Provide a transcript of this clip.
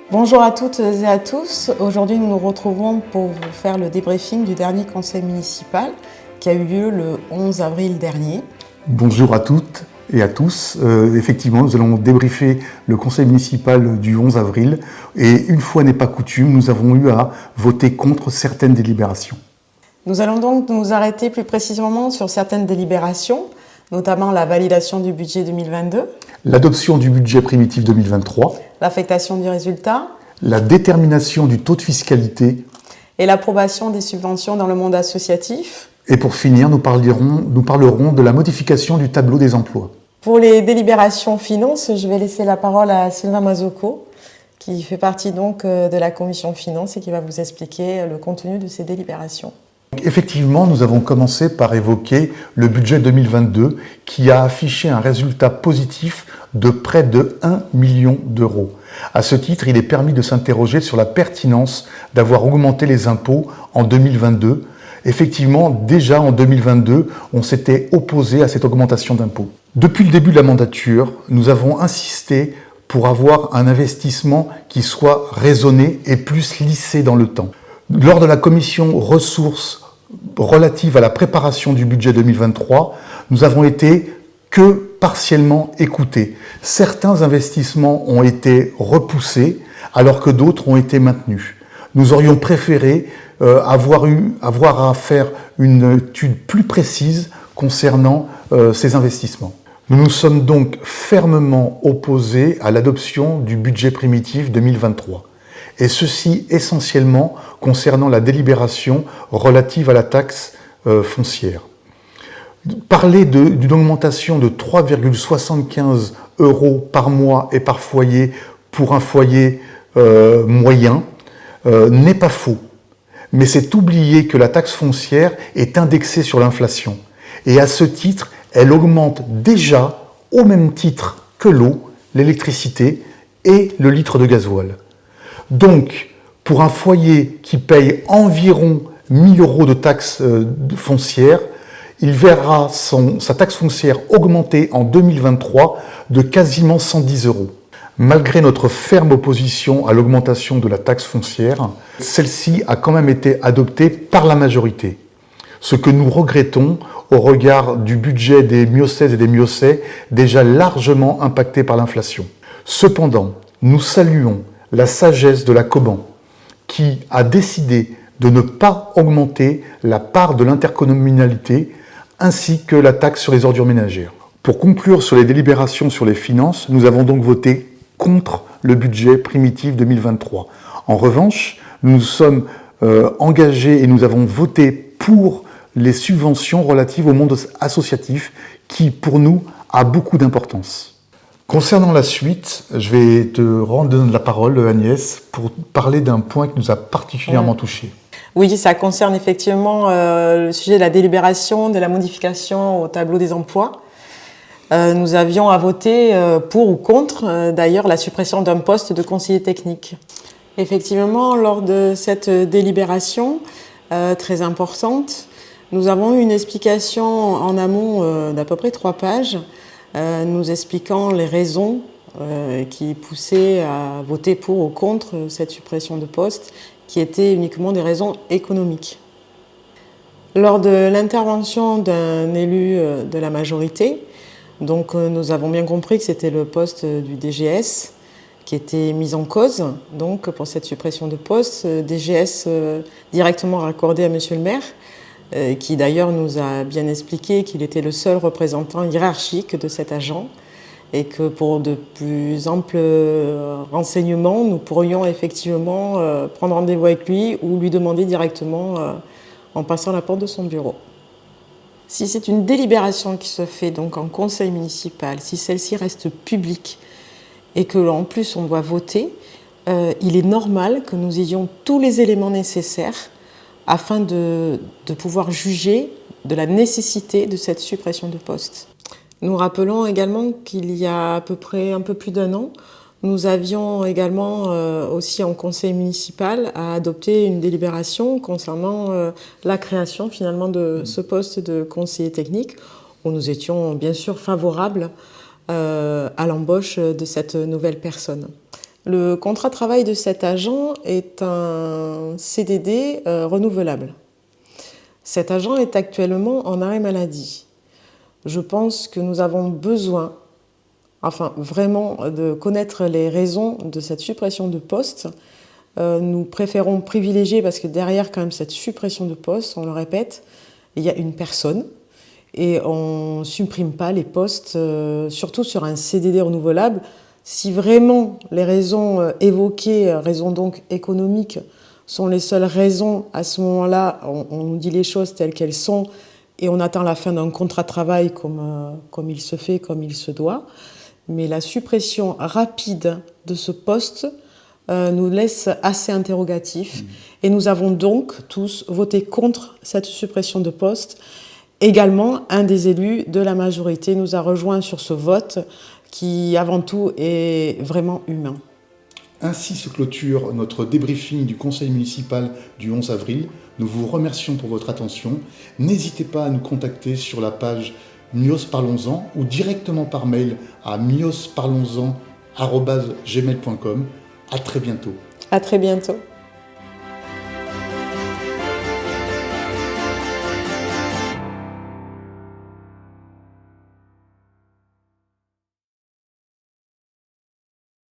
Bonjour à toutes et à tous. Aujourd'hui, nous nous retrouvons pour vous faire le débriefing du dernier conseil municipal qui a eu lieu le 11 avril dernier. Bonjour à toutes et à tous. Effectivement, nous allons débriefer le conseil municipal du 11 avril et une fois n'est pas coutume, nous avons eu à voter contre certaines délibérations. Nous allons donc nous arrêter plus précisément sur certaines délibérations, notamment la validation du budget 2022, L'adoption du budget primitif 2023, l'affectation du résultat la détermination du taux de fiscalité et l'approbation des subventions dans le monde associatif. et pour finir, nous parlerons de la modification du tableau des emplois. Pour les délibérations finances, je vais laisser la parole à Sylvain Mazocco, qui fait partie donc de la commission finance et qui va vous expliquer le contenu de ces délibérations. Effectivement, nous avons commencé par évoquer le budget 2022 qui a affiché un résultat positif de près de 1 million d'euros. À ce titre, il est permis de s'interroger sur la pertinence d'avoir augmenté les impôts en 2022. Effectivement, déjà en 2022, on s'était opposé à cette augmentation d'impôts. Depuis le début de la mandature, nous avons insisté pour avoir un investissement qui soit raisonné et plus lissé dans le temps. Lors de la commission ressources relative à la préparation du budget 2023, nous avons été que partiellement écoutés. Certains investissements ont été repoussés alors que d'autres ont été maintenus. Nous aurions préféré avoir à faire une étude plus précise concernant ces investissements. Nous nous sommes donc fermement opposés à l'adoption du budget primitif 2023. Et ceci essentiellement concernant la délibération relative à la taxe foncière. Parler d'une augmentation de 3,75 € par mois et par foyer pour un foyer moyen n'est pas faux. Mais c'est oublier que la taxe foncière est indexée sur l'inflation. Et à ce titre, elle augmente déjà au même titre que l'eau, l'électricité et le litre de gasoil. Donc, pour un foyer qui paye environ 1 000 € de taxe foncière, il verra sa taxe foncière augmenter en 2023 de quasiment 110 €. Malgré notre ferme opposition à l'augmentation de la taxe foncière, celle-ci a quand même été adoptée par la majorité. Ce que nous regrettons au regard du budget des Miocèses et des Miocais déjà largement impacté par l'inflation. Cependant, nous saluons la sagesse de la Coban, qui a décidé de ne pas augmenter la part de l'intercommunalité ainsi que la taxe sur les ordures ménagères. Pour conclure sur les délibérations sur les finances, nous avons donc voté contre le budget primitif 2023. En revanche, nous nous sommes engagés et nous avons voté pour les subventions relatives au monde associatif qui, pour nous, a beaucoup d'importance. Concernant la suite, je vais te rendre la parole, Agnès, pour parler d'un point qui nous a particulièrement touchés. Oui, ça concerne effectivement le sujet de la délibération, de la modification au tableau des emplois. Nous avions à voter pour ou contre, d'ailleurs, la suppression d'un poste de conseiller technique. Effectivement, lors de cette délibération très importante, nous avons eu une explication en amont d'à peu près 3 pages, nous expliquant les raisons qui poussaient à voter pour ou contre cette suppression de poste, qui étaient uniquement des raisons économiques. Lors de l'intervention d'un élu de la majorité, donc nous avons bien compris que c'était le poste du DGS qui était mis en cause donc, pour cette suppression de poste, DGS directement raccordé à Monsieur le maire, qui d'ailleurs nous a bien expliqué qu'il était le seul représentant hiérarchique de cet agent et que pour de plus amples renseignements, nous pourrions effectivement prendre rendez-vous avec lui ou lui demander directement en passant la porte de son bureau. Si c'est une délibération qui se fait donc en conseil municipal, si celle-ci reste publique et que en plus on doit voter, il est normal que nous ayons tous les éléments nécessaires afin de pouvoir juger de la nécessité de cette suppression de poste. Nous rappelons également qu'il y a à peu près un peu plus d'1 an, nous avions également aussi en conseil municipal à adopter une délibération concernant la création finalement de ce poste de conseiller technique, où nous étions bien sûr favorables à l'embauche de cette nouvelle personne. Le contrat de travail de cet agent est un CDD renouvelable. Cet agent est actuellement en arrêt maladie. Je pense que nous avons besoin, vraiment, de connaître les raisons de cette suppression de poste. Nous préférons privilégier, parce que derrière quand même cette suppression de poste, on le répète, il y a une personne et on ne supprime pas les postes, surtout sur un CDD renouvelable. Si vraiment les raisons évoquées, raisons donc économiques, sont les seules raisons, à ce moment-là, on nous dit les choses telles qu'elles sont et on attend la fin d'un contrat de travail comme il se fait, comme il se doit. Mais la suppression rapide de ce poste nous laisse assez interrogatifs. Et nous avons donc tous voté contre cette suppression de poste. Également, un des élus de la majorité nous a rejoints sur ce vote qui, avant tout, est vraiment humain. Ainsi se clôture notre débriefing du conseil municipal du 11 avril. Nous vous remercions pour votre attention. N'hésitez pas à nous contacter sur la page Myos Parlons-en ou directement par mail à myosparlonsen@gmail.com. À très bientôt. À très bientôt.